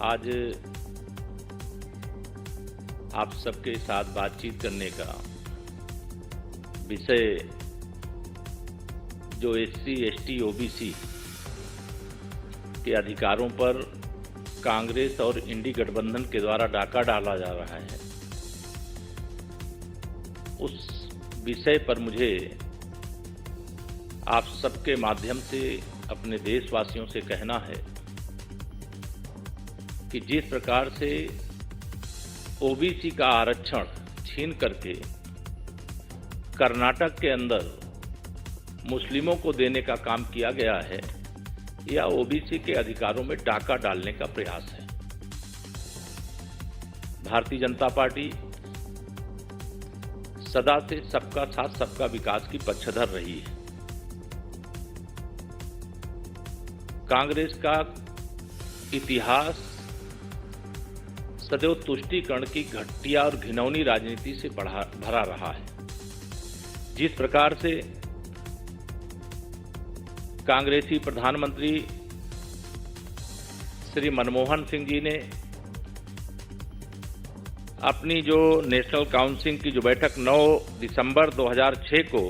आज आप सबके साथ बातचीत करने का विषय जो एससी, एसटी, ओबीसी के अधिकारों पर कांग्रेस और इंडी गठबंधन के द्वारा डाका डाला जा रहा है, उस विषय पर मुझे आप सबके माध्यम से अपने देशवासियों से कहना है कि जिस प्रकार से ओबीसी का आरक्षण छीन करके कर्नाटक के अंदर मुस्लिमों को देने का काम किया गया है, यह ओबीसी के अधिकारों में डाका डालने का प्रयास है। भारतीय जनता पार्टी सदा से सबका साथ सबका विकास की पक्षधर रही है। कांग्रेस का इतिहास सदैव तुष्टीकरण की घटिया और घिनौनी राजनीति से भरा रहा है। जिस प्रकार से कांग्रेसी प्रधानमंत्री श्री मनमोहन सिंह जी ने अपनी जो नेशनल काउंसिल की जो बैठक 9 दिसंबर 2006 को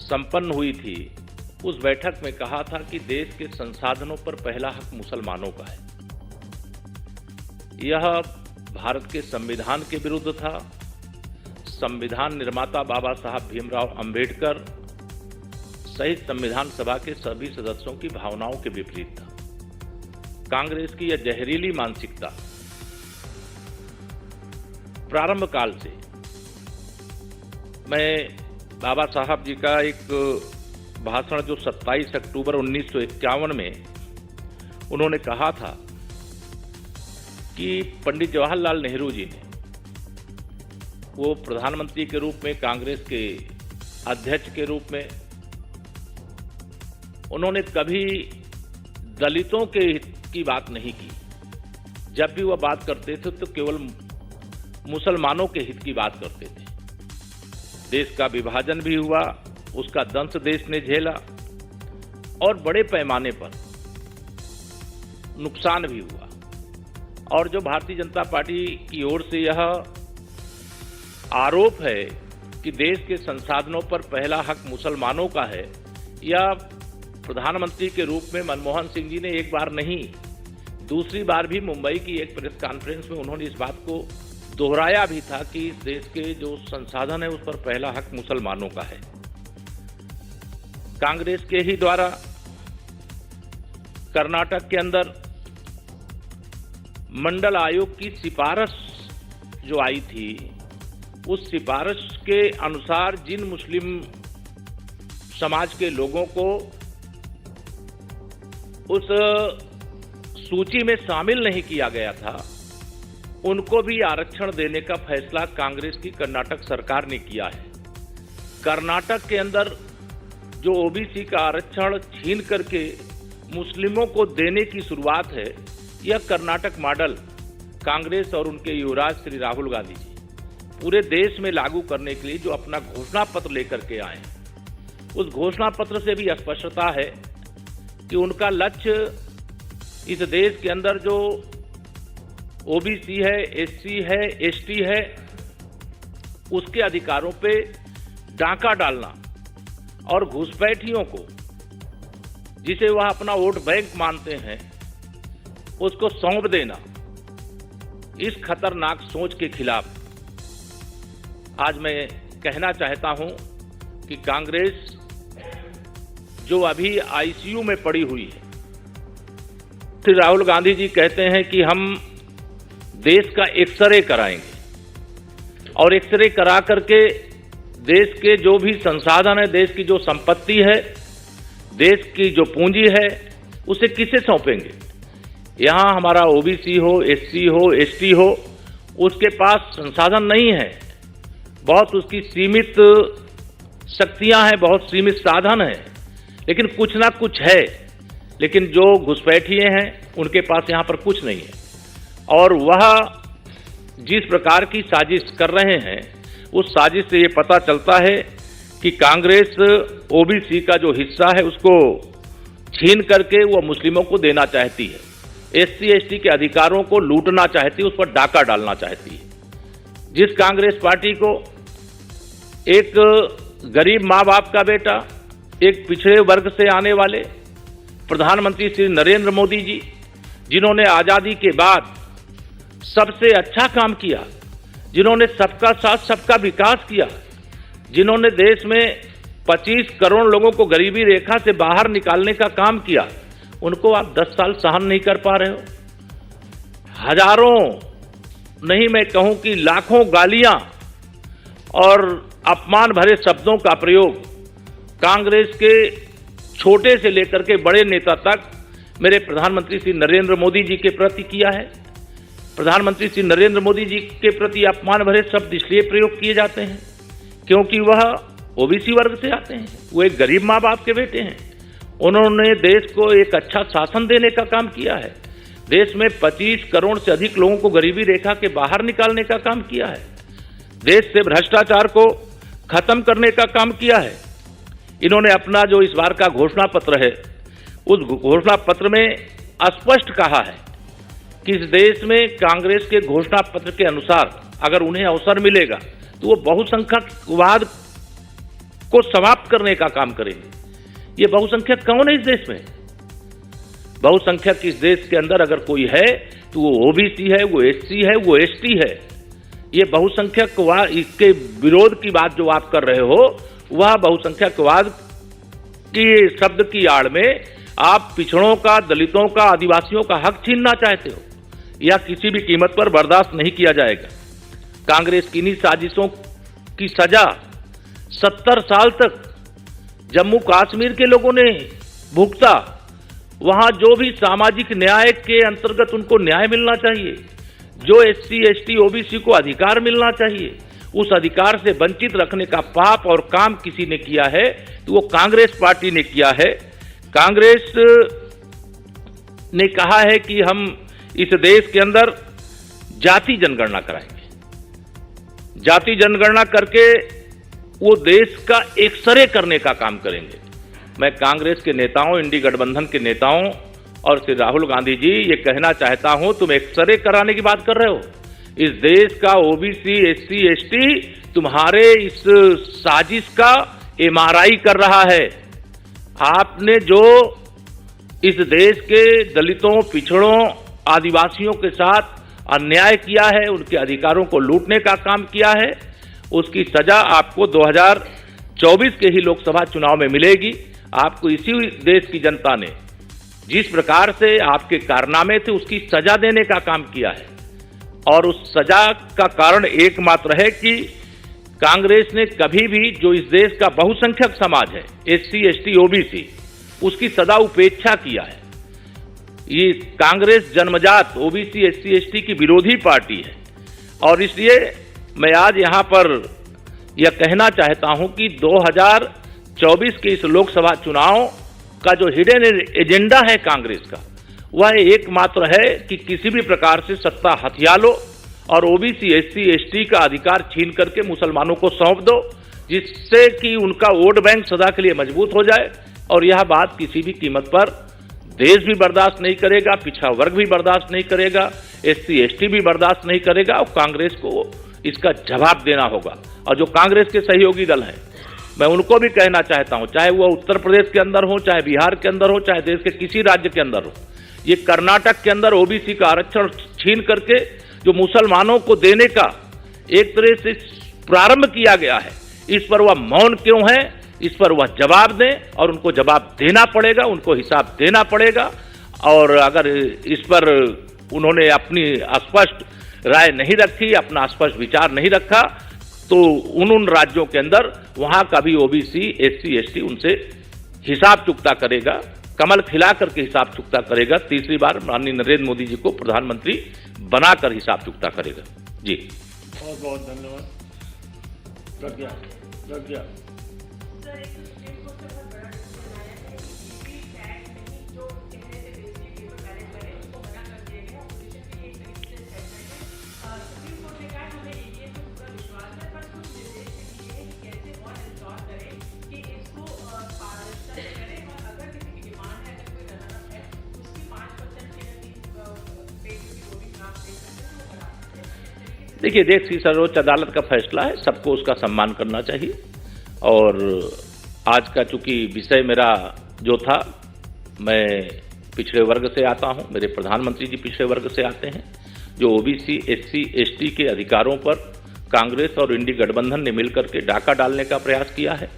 संपन्न हुई थी, उस बैठक में कहा था कि देश के संसाधनों पर पहला हक मुसलमानों का है। यह भारत के संविधान के विरुद्ध था। संविधान निर्माता बाबा साहब भीमराव अंबेडकर सहित संविधान सभा के सभी सदस्यों की भावनाओं के विपरीत था। कांग्रेस की यह जहरीली मानसिकता प्रारंभ काल से, मैं बाबा साहब जी का एक भाषण जो 27 अक्टूबर 1951 में उन्होंने कहा था कि पंडित जवाहरलाल नेहरू जी ने, वो प्रधानमंत्री के रूप में, कांग्रेस के अध्यक्ष के रूप में, उन्होंने कभी दलितों के हित की बात नहीं की। जब भी वह बात करते थे तो केवल मुसलमानों के हित की बात करते थे। देश का विभाजन भी हुआ, उसका दंश देश ने झेला और बड़े पैमाने पर नुकसान भी हुआ। और जो भारतीय जनता पार्टी की ओर से यह आरोप है कि देश के संसाधनों पर पहला हक मुसलमानों का है, यह प्रधानमंत्री के रूप में मनमोहन सिंह जी ने एक बार नहीं, दूसरी बार भी मुंबई की एक प्रेस कॉन्फ्रेंस में उन्होंने इस बात को दोहराया भी था कि इस देश के जो संसाधन है उस पर पहला हक मुसलमानों का है। कांग्रेस के ही द्वारा कर्नाटक के अंदर मंडल आयोग की सिफारिश जो आई थी, उस सिफारिश के अनुसार जिन मुस्लिम समाज के लोगों को उस सूची में शामिल नहीं किया गया था, उनको भी आरक्षण देने का फैसला कांग्रेस की कर्नाटक सरकार ने किया है। कर्नाटक के अंदर जो ओबीसी का आरक्षण छीन करके मुस्लिमों को देने की शुरुआत है, यह कर्नाटक मॉडल कांग्रेस और उनके युवराज श्री राहुल गांधी जी पूरे देश में लागू करने के लिए जो अपना घोषणा पत्र लेकर के आए, उस घोषणा पत्र से भी स्पष्टता है कि उनका लक्ष्य इस देश के अंदर जो ओबीसी है, एससी है, एसटी है, उसके अधिकारों पे डाका डालना और घुसपैठियों को, जिसे वह अपना वोट बैंक मानते हैं, उसको सौंप देना, इस खतरनाक सोच के खिलाफ आज मैं कहना चाहता हूं कि कांग्रेस जो अभी आईसीयू में पड़ी हुई है, श्री राहुल गांधी जी कहते हैं कि हम देश का एक्सरे कराएंगे और एक्सरे करा करके देश के जो भी संसाधन है, देश की जो संपत्ति है, देश की जो पूंजी है, उसे किसे सौंपेंगे। यहां हमारा ओबीसी हो, एससी हो, एसटी हो, उसके पास संसाधन नहीं है, बहुत उसकी सीमित शक्तियां हैं, बहुत सीमित साधन हैं, लेकिन कुछ ना कुछ है। लेकिन जो घुसपैठिए हैं उनके पास यहां पर कुछ नहीं है, और वह जिस प्रकार की साजिश कर रहे हैं, उस साजिश से ये पता चलता है कि कांग्रेस ओबीसी का जो हिस्सा है उसको छीन करके वो मुस्लिमों को देना चाहती है। एससी एसटी के अधिकारों को लूटना चाहती है, उस पर डाका डालना चाहती है। जिस कांग्रेस पार्टी को एक गरीब माँ बाप का बेटा, एक पिछड़े वर्ग से आने वाले प्रधानमंत्री श्री नरेंद्र मोदी जी, जिन्होंने आजादी के बाद सबसे अच्छा काम किया, जिन्होंने सबका साथ सबका विकास किया, जिन्होंने देश में 25 करोड़ लोगों को गरीबी रेखा से बाहर निकालने का काम किया, उनको आप 10 साल सहन नहीं कर पा रहे हो। हजारों नहीं, मैं कहूं कि लाखों गालियां और अपमान भरे शब्दों का प्रयोग कांग्रेस के छोटे से लेकर के बड़े नेता तक मेरे प्रधानमंत्री श्री नरेंद्र मोदी जी के प्रति किया है। प्रधानमंत्री श्री नरेंद्र मोदी जी के प्रति अपमान भरे शब्द इसलिए प्रयोग किए जाते हैं क्योंकि वह ओबीसी वर्ग से आते हैं, वो एक गरीब माँ बाप के बेटे हैं। उन्होंने देश को एक अच्छा शासन देने का काम किया है, देश में 25 करोड़ से अधिक लोगों को गरीबी रेखा के बाहर निकालने का काम किया है, देश से भ्रष्टाचार को खत्म करने का काम किया है। इन्होंने अपना जो इस बार का घोषणा पत्र है, उस घोषणा पत्र में स्पष्ट कहा है कि इस देश में कांग्रेस के घोषणा पत्र के अनुसार अगर उन्हें अवसर मिलेगा तो वो बहुसंख्यकवाद को समाप्त करने का काम करेंगे। ये बहुसंख्यक कौन है इस देश में? बहुसंख्यक इस देश के अंदर अगर कोई है तो वो ओबीसी है, वो एससी है, वो एसटी है। ये बहुसंख्यकवाद, इसके विरोध की बात जो आप कर रहे हो, वह बहुसंख्यकवाद की शब्द की आड़ में आप पिछड़ों का, दलितों का, आदिवासियों का हक छीनना चाहते हो, या किसी भी कीमत पर बर्दाश्त नहीं किया जाएगा। कांग्रेस की इन्हीं साजिशों की सजा 70 साल तक जम्मू कश्मीर के लोगों ने भुगता। वहां जो भी सामाजिक न्याय के अंतर्गत उनको न्याय मिलना चाहिए, जो एससी एसटी ओबीसी को अधिकार मिलना चाहिए, उस अधिकार से वंचित रखने का पाप और काम किसी ने किया है तो वो कांग्रेस पार्टी ने किया है। कांग्रेस ने कहा है कि हम इस देश के अंदर जाति जनगणना कराएंगे, जाति जनगणना करके वो देश का एक्सरे करने का काम करेंगे। मैं कांग्रेस के नेताओं, इंडी गठबंधन के नेताओं और श्री राहुल गांधी जी ये कहना चाहता हूं, तुम एक्सरे कराने की बात कर रहे हो। इस देश का ओबीसी, एससी, एसटी तुम्हारे इस साजिश का एमआरआई कर रहा है। आपने जो इस देश के दलितों, पिछड़ों, आदिवासियों के साथ अन्याय किया है, उनके अधिकारों को लूटने का काम किया है, उसकी सजा आपको 2024 के ही लोकसभा चुनाव में मिलेगी। आपको इसी देश की जनता ने जिस प्रकार से आपके कारनामे थे उसकी सजा देने का काम किया है, और उस सजा का कारण एकमात्र है कि कांग्रेस ने कभी भी जो इस देश का बहुसंख्यक समाज है, एससी, एसटी, ओबीसी, उसकी सदा उपेक्षा किया है। ये कांग्रेस जन्मजात ओबीसी, एससी, एसटी की विरोधी पार्टी है, और इसलिए मैं आज यहां पर यह कहना चाहता हूं कि 2024 के इस लोकसभा चुनाव का जो हिडन एजेंडा है कांग्रेस का, वह एकमात्र है कि किसी भी प्रकार से सत्ता हथिया लो और ओबीसी, एससी, एसटी का अधिकार छीन करके मुसलमानों को सौंप दो, जिससे कि उनका वोट बैंक सदा के लिए मजबूत हो जाए। और यह बात किसी भी कीमत पर देश भी बर्दाश्त नहीं करेगा, पिछड़ा वर्ग भी बर्दाश्त नहीं करेगा, एससी, एसटी भी बर्दाश्त नहीं करेगा, और कांग्रेस को इसका जवाब देना होगा। और जो कांग्रेस के सहयोगी दल हैं, मैं उनको भी कहना चाहता हूं, चाहे वो उत्तर प्रदेश के अंदर हो, चाहे बिहार के अंदर हो, चाहे देश के किसी राज्य के अंदर हो, ये कर्नाटक के अंदर ओबीसी का आरक्षण छीन करके जो मुसलमानों को देने का एक तरह से प्रारंभ किया गया है, इस पर वह मौन क्यों है, इस पर वह जवाब दें, और उनको जवाब देना पड़ेगा, उनको हिसाब देना पड़ेगा। और अगर इस पर उन्होंने अपनी स्पष्ट राय नहीं रखी, अपना स्पष्ट विचार नहीं रखा, तो उन राज्यों के अंदर वहां का भी ओबीसी, एससी, एसटी उनसे हिसाब चुकता करेगा, कमल खिला करके हिसाब चुकता करेगा। तीसरी बार माननीय नरेंद्र मोदी जी को प्रधानमंत्री बनाकर हिसाब चुकता करेगा। जी बहुत बहुत धन्यवाद। देखिए, देश की सर्वोच्च अदालत का फैसला है, सबको उसका सम्मान करना चाहिए। और आज का चूंकि विषय मेरा जो था, मैं पिछड़े वर्ग से आता हूं, मेरे प्रधानमंत्री जी पिछड़े वर्ग से आते हैं, जो ओबीसी, एससी, एसटी के अधिकारों पर कांग्रेस और इंडी गठबंधन ने मिलकर के डाका डालने का प्रयास किया है।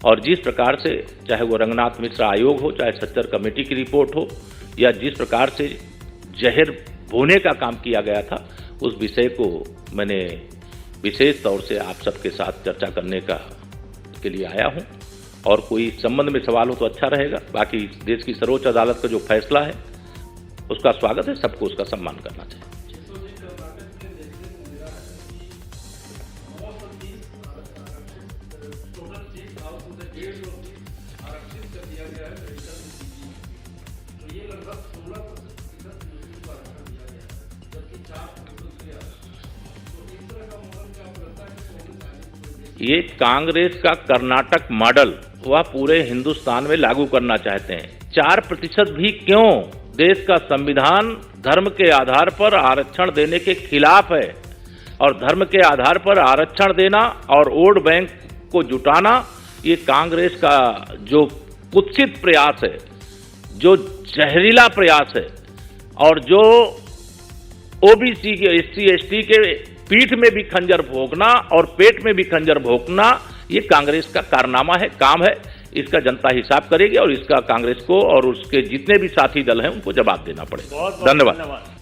और जिस प्रकार से, चाहे वो रंगनाथ मिश्रा आयोग हो, चाहे सच्चर कमेटी की रिपोर्ट हो, या जिस प्रकार से जहर बोने का काम किया गया था, उस विषय को मैंने विशेष तौर से आप सबके साथ चर्चा करने के लिए आया हूं। और कोई संबंध में सवाल हो तो अच्छा रहेगा। बाकी देश की सर्वोच्च अदालत का जो फैसला है उसका स्वागत है, सबको उसका सम्मान करना चाहिए। ये कांग्रेस का कर्नाटक मॉडल वह पूरे हिंदुस्तान में लागू करना चाहते हैं। 4% भी क्यों? देश का संविधान धर्म के आधार पर आरक्षण देने के खिलाफ है। और धर्म के आधार पर आरक्षण देना और वोट बैंक को जुटाना, ये कांग्रेस का जो कुत्सित प्रयास है, जो जहरीला प्रयास है, और जो ओबीसी के, एससी, एसटी के पीठ में भी खंजर भोंकना और पेट में भी खंजर भोंकना, ये कांग्रेस का कारनामा है, काम है। इसका जनता हिसाब करेगी और इसका कांग्रेस को और उसके जितने भी साथी दल हैं उनको जवाब देना पड़ेगा। बहुत धन्यवाद।